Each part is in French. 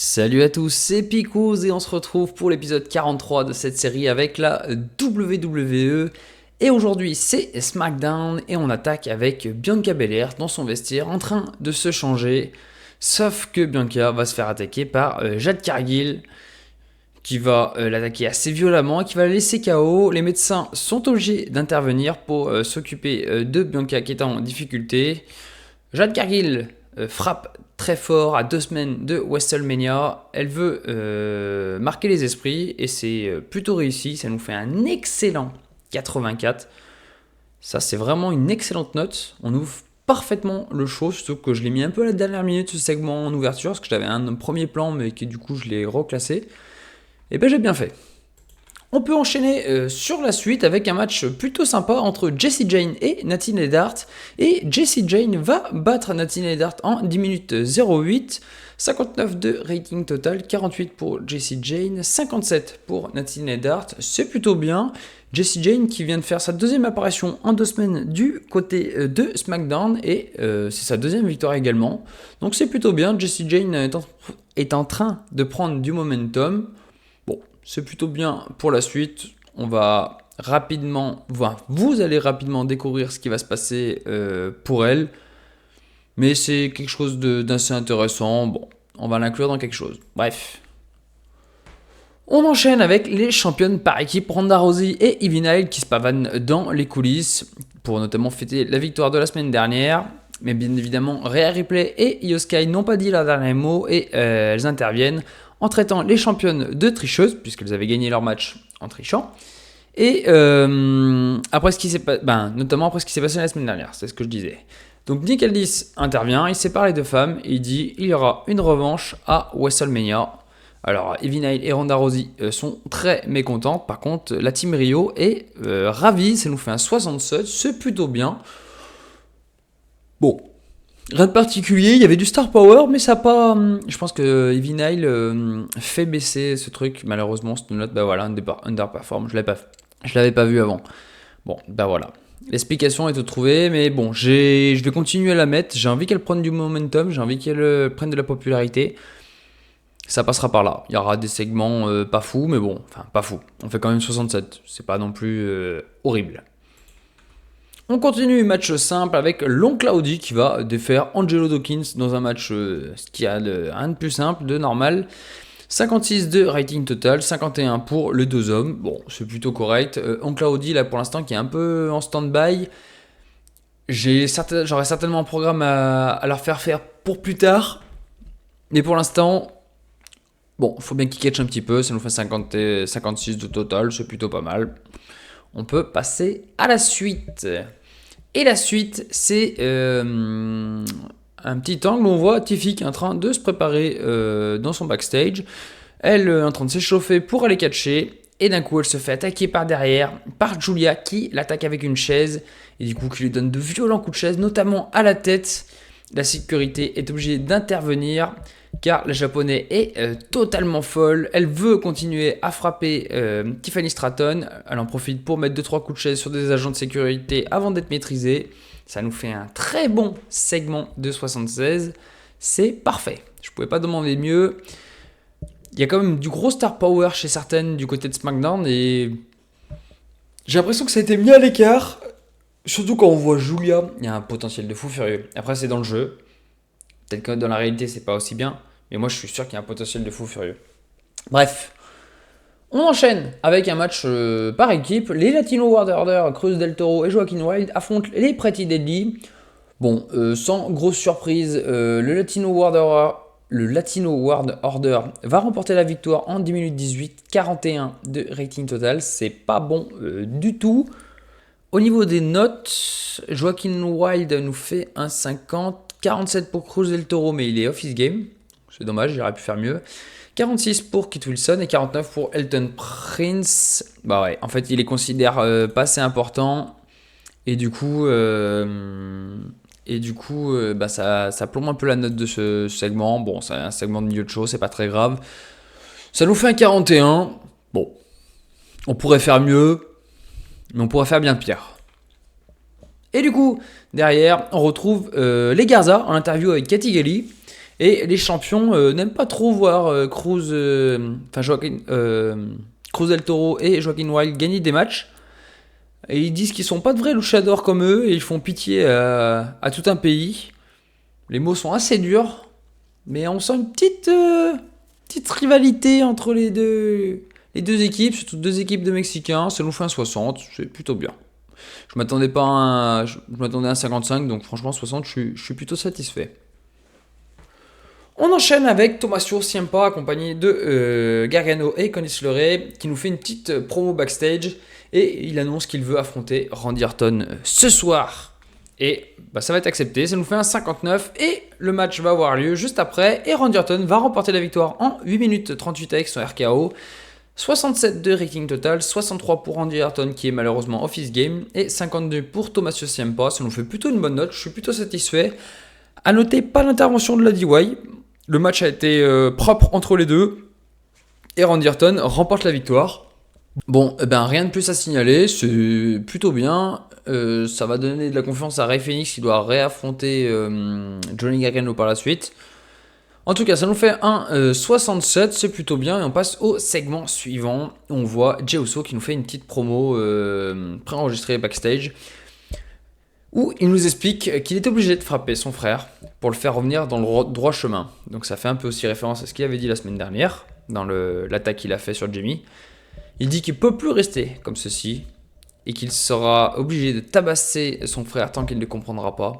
Salut à tous, c'est Picouz et on se retrouve pour l'épisode 43 de cette série avec la WWE. Et aujourd'hui c'est SmackDown et on attaque avec Bianca Belair dans son vestiaire en train de se changer. Sauf que Bianca va se faire attaquer par Jade Cargill qui va l'attaquer assez violemment et qui va la laisser KO. Les médecins sont obligés d'intervenir pour s'occuper de Bianca qui est en difficulté. Jade Cargill frappe très fort à 2 semaines de WrestleMania. Elle veut marquer les esprits et c'est plutôt réussi. Ça nous fait un excellent 84. Ça, c'est vraiment une excellente note. On ouvre parfaitement le show, surtout que je l'ai mis un peu à la dernière minute ce segment en ouverture parce que j'avais un premier plan mais que du coup je l'ai reclassé. Et ben j'ai bien fait. On peut enchaîner sur la suite avec un match plutôt sympa entre Jessie Jane et Natty Neidhart. Et Jessie Jane va battre Natty Neidhart en 10 minutes 08. 59 de rating total, 48 pour Jessie Jane, 57 pour Natty Neidhart. C'est plutôt bien. Jessie Jane qui vient de faire sa deuxième apparition en 2 semaines du côté de SmackDown. Et c'est sa deuxième victoire également. Donc c'est plutôt bien. Jessie Jane est en train de prendre du momentum. Bon, c'est plutôt bien pour la suite. On va rapidement, vous allez rapidement découvrir ce qui va se passer pour elle. Mais c'est quelque chose d'assez intéressant. Bon, on va l'inclure dans quelque chose. Bref. On enchaîne avec les championnes par équipe Ronda Rousey et Ivy Nile qui se pavanent dans les coulisses pour notamment fêter la victoire de la semaine dernière. Mais bien évidemment, Rhea Ripley et Io Sky n'ont pas dit leur dernier mot et elles interviennent en traitant les championnes de tricheuses, puisqu'elles avaient gagné leur match en trichant. Et après ce qui s'est notamment après ce qui s'est passé la semaine dernière, c'est ce que je disais. Donc Nick Aldis intervient, il sépare les deux femmes et il dit il y aura une revanche à WrestleMania. Alors Ivy Nile et Ronda Rousey sont très mécontentes. Par contre, la team Rio est ravie, ça nous fait un 67, c'est plutôt bien. Bon, rien de particulier, il y avait du star power, mais ça pas. Je pense que Ivy Nile fait baisser ce truc. Malheureusement, cette note, underperform. Je l'avais pas vu avant. Bon, voilà. L'explication est trouvée, mais bon, je vais continuer à la mettre. J'ai envie qu'elle prenne du momentum, j'ai envie qu'elle prenne de la popularité. Ça passera par là. Il y aura des segments pas fous, mais bon, enfin pas fous. On fait quand même 67. C'est pas non plus horrible. On continue, match simple avec Long Cloudy qui va défaire Angelo Dawkins dans un match qui a rien de plus simple, de normal. 56 de rating total, 51 pour les deux hommes. Bon, c'est plutôt correct. Long Cloudy, là pour l'instant, qui est un peu en stand-by. J'aurai certainement un programme à leur faire pour plus tard. Mais pour l'instant, bon, il faut bien qu'ils catchent un petit peu. Ça nous fait 56 de total, c'est plutôt pas mal. On peut passer à la suite. Et la suite, c'est un petit angle où on voit Tiffy qui est en train de se préparer dans son backstage. Elle est en train de s'échauffer pour aller catcher. Et d'un coup, elle se fait attaquer par derrière par Julia qui l'attaque avec une chaise. Et du coup, qui lui donne de violents coups de chaise, notamment à la tête. La sécurité est obligée d'intervenir car la japonaise est totalement folle. Elle veut continuer à frapper Tiffany Stratton. Elle en profite pour mettre 2-3 coups de chaise sur des agents de sécurité avant d'être maîtrisée. Ça nous fait un très bon segment de 76. C'est parfait. Je ne pouvais pas demander mieux. Il y a quand même du gros star power chez certaines du côté de SmackDown et j'ai l'impression que ça a été mis à l'écart. Surtout quand on voit Julia, il y a un potentiel de fou furieux. Après, c'est dans le jeu. Peut-être que dans la réalité, c'est pas aussi bien. Mais moi, je suis sûr qu'il y a un potentiel de fou furieux. Bref. On enchaîne avec un match par équipe. Les Latino World Order, Cruz del Toro et Joaquin Wilde affrontent les Pretty Deadly. Bon, sans grosse surprise, le Latino World Order va remporter la victoire en 10 minutes 18, 41 de rating total. C'est pas bon du tout. Au niveau des notes, Joaquin Wilde nous fait un 50, 47 pour Cruz del Toro, mais il est off his game. C'est dommage, j'aurais pu faire mieux. 46 pour Kit Wilson et 49 pour Elton Prince. Bah ouais, en fait, il les considère pas assez importants. Et du coup, ça plombe un peu la note de ce segment. Bon, c'est un segment de milieu de show, c'est pas très grave. Ça nous fait un 41. Bon, on pourrait faire mieux. Mais on pourrait faire bien pire. Et du coup, derrière, on retrouve les Garza en interview avec Cathy Kelly. Et les champions n'aiment pas trop voir Cruz del Toro et Joaquin Wild gagner des matchs. Et ils disent qu'ils sont pas de vrais luchadors comme eux et ils font pitié à tout un pays. Les mots sont assez durs, mais on sent une petite rivalité entre les deux équipes, surtout deux équipes de Mexicains. Ça nous fait un 60, c'est plutôt bien. Je m'attendais pas je m'attendais à un 55, donc franchement 60, je suis plutôt satisfait. On enchaîne avec Tommaso Ciampa accompagné de Gargano et Candice LeRae qui nous fait une petite promo backstage et il annonce qu'il veut affronter Randy Orton ce soir. Et ça va être accepté, ça nous fait un 59 et le match va avoir lieu juste après et Randy Orton va remporter la victoire en 8 minutes 38 avec son RKO. 67 de rating total, 63 pour Randy Orton qui est malheureusement office game et 52 pour Tommaso Ciampa. Ça nous fait plutôt une bonne note, je suis plutôt satisfait. A noter pas l'intervention de la DY. Le match a été propre entre les deux et Randy Orton remporte la victoire. Bon, rien de plus à signaler, c'est plutôt bien. Ça va donner de la confiance à Rey Fénix qui doit réaffronter Johnny Gargano par la suite. En tout cas, ça nous fait un 67, c'est plutôt bien. Et on passe au segment suivant. On voit Jey Uso qui nous fait une petite promo préenregistrée backstage où il nous explique qu'il est obligé de frapper son frère pour le faire revenir dans le droit chemin. Donc ça fait un peu aussi référence à ce qu'il avait dit la semaine dernière, dans l'attaque qu'il a fait sur Jamie. Il dit qu'il ne peut plus rester comme ceci, et qu'il sera obligé de tabasser son frère tant qu'il ne comprendra pas.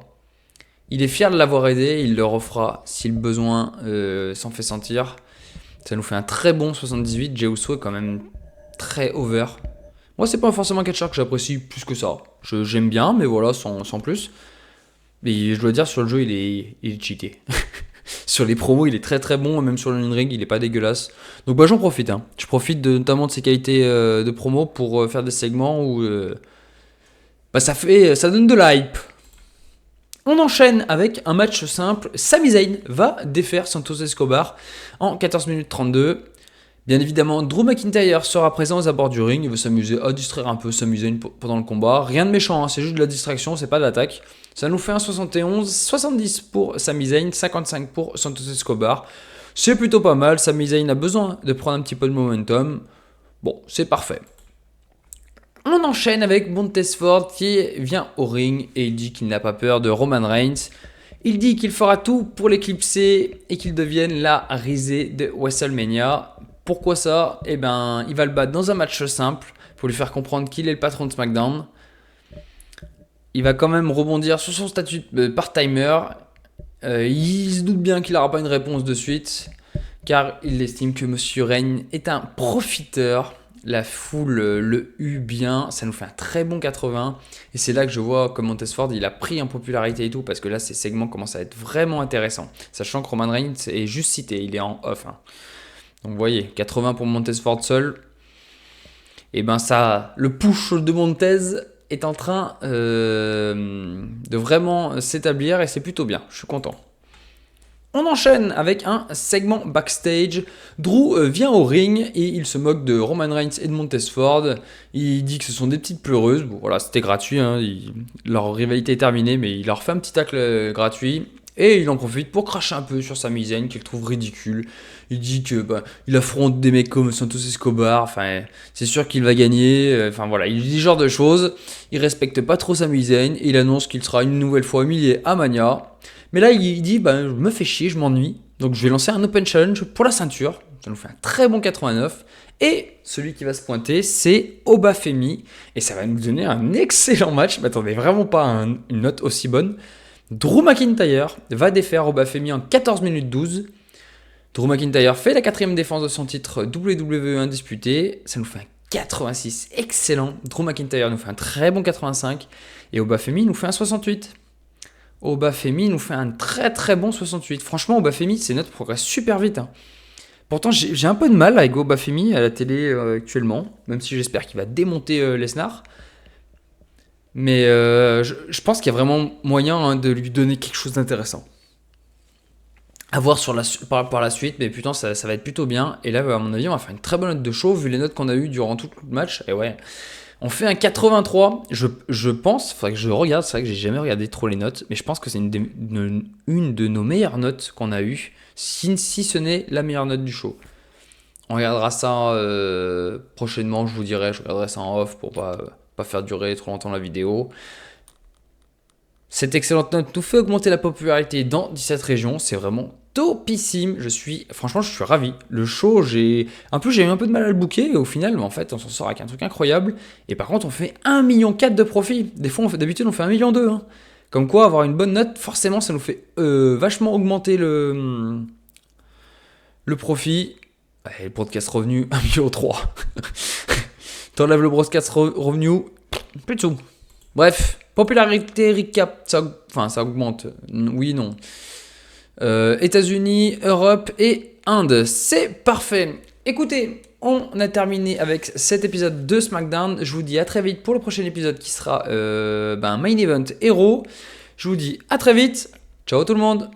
Il est fier de l'avoir aidé, il le refera si le besoin s'en fait sentir. Ça nous fait un très bon 78, Jey Uso est quand même très over. Moi, c'est pas forcément un catcheur que j'apprécie plus que ça. J'aime bien, mais voilà, sans plus. Mais je dois dire, sur le jeu, il est cheaté. Sur les promos, il est très très bon, même sur le in-ring, il est pas dégueulasse. Donc j'en profite. Je profite notamment de ses qualités de promo pour faire des segments où ça donne de la hype. On enchaîne avec un match simple. Sami Zayn va défaire Santos Escobar en 14 minutes 32. Bien évidemment, Drew McIntyre sera présent aux abords du ring. Il veut s'amuser, à distraire un peu Sami Zayn pendant le combat. Rien de méchant, c'est juste de la distraction, c'est pas de l'attaque. Ça nous fait un 71, 70 pour Sami Zayn, 55 pour Santos Escobar. C'est plutôt pas mal. Sami Zayn a besoin de prendre un petit peu de momentum. Bon, c'est parfait. On enchaîne avec Montez-Ford qui vient au ring et il dit qu'il n'a pas peur de Roman Reigns. Il dit qu'il fera tout pour l'éclipser et qu'il devienne la risée de WrestleMania. Pourquoi ça ? Il va le battre dans un match simple pour lui faire comprendre qu'il est le patron de SmackDown. Il va quand même rebondir sur son statut de part-timer. Il se doute bien qu'il n'aura pas une réponse de suite car il estime que Monsieur Reigns est un profiteur. La foule le hue bien, ça nous fait un très bon 80 et c'est là que je vois que Montez-Ford il a pris en popularité et tout parce que là ces segments commencent à être vraiment intéressants, sachant que Roman Reigns est juste cité, il est en off. Donc vous voyez, 80 pour Montez-Ford seul, et ça, le push de Montez est en train de vraiment s'établir et c'est plutôt bien, je suis content. On enchaîne avec un segment backstage. Drew vient au ring et il se moque de Roman Reigns et de Montez-Ford. Il dit que ce sont des petites pleureuses. Bon voilà, c'était gratuit, leur rivalité est terminée, mais il leur fait un petit tacle gratuit. Et il en profite pour cracher un peu sur Sami Zayn qu'il trouve ridicule. Il dit que il affronte des mecs comme Santos Escobar. C'est sûr qu'il va gagner. Il dit ce genre de choses. Il respecte pas trop Sami Zayn et il annonce qu'il sera une nouvelle fois humilié à Mania. Mais là, il dit, je me fais chier, je m'ennuie. Donc je vais lancer un Open Challenge pour la ceinture. Ça nous fait un très bon 89. Et celui qui va se pointer, c'est Obafemi. Et ça va nous donner un excellent match. Je m'attendais vraiment pas à une note aussi bonne. Drew McIntyre va défaire Obafemi en 14 minutes 12. Drew McIntyre fait la 4e défense de son titre WWE indisputé. Ça nous fait un 86 excellent. Drew McIntyre nous fait un très bon 85. Et Obafemi nous fait un 68. Obafemi nous fait un très très bon 68. Franchement, Obafemi, ses notes progressent super vite. Pourtant, j'ai un peu de mal avec Obafemi à la télé actuellement, même si j'espère qu'il va démonter Lesnar. Mais je pense qu'il y a vraiment moyen de lui donner quelque chose d'intéressant. À voir par la suite, mais putain, ça va être plutôt bien. Et là, à mon avis, on va faire une très bonne note de show, vu les notes qu'on a eues durant tout le match. Et ouais, On fait un 83. Je pense, faudrait que je regarde, c'est vrai que j'ai jamais regardé trop les notes, mais je pense que c'est une de nos meilleures notes qu'on a eues, si ce n'est la meilleure note du show. On regardera ça prochainement, je vous dirai, je regarderai ça en off pour pas faire durer trop longtemps la vidéo. Cette excellente note nous fait augmenter la popularité dans 17 régions, c'est vraiment topissime. Franchement, je suis ravi. Le show, j'ai eu un peu de mal à le booker, et au final, en fait, on s'en sort avec un truc incroyable. Et par contre, on fait 1,4 million de profit. D'habitude, on fait 1,2 million. Hein. Comme quoi, avoir une bonne note, forcément, ça nous fait vachement augmenter le profit. Et le broadcast revenu, 1,3 million. T'enlèves le broadcast revenu, plus de sous. Bref, popularité recap, ça augmente. Oui, non. États-Unis, Europe et Inde. C'est parfait. Écoutez, on a terminé avec cet épisode de SmackDown. Je vous dis à très vite pour le prochain épisode qui sera Main Event Hero. Je vous dis à très vite. Ciao tout le monde.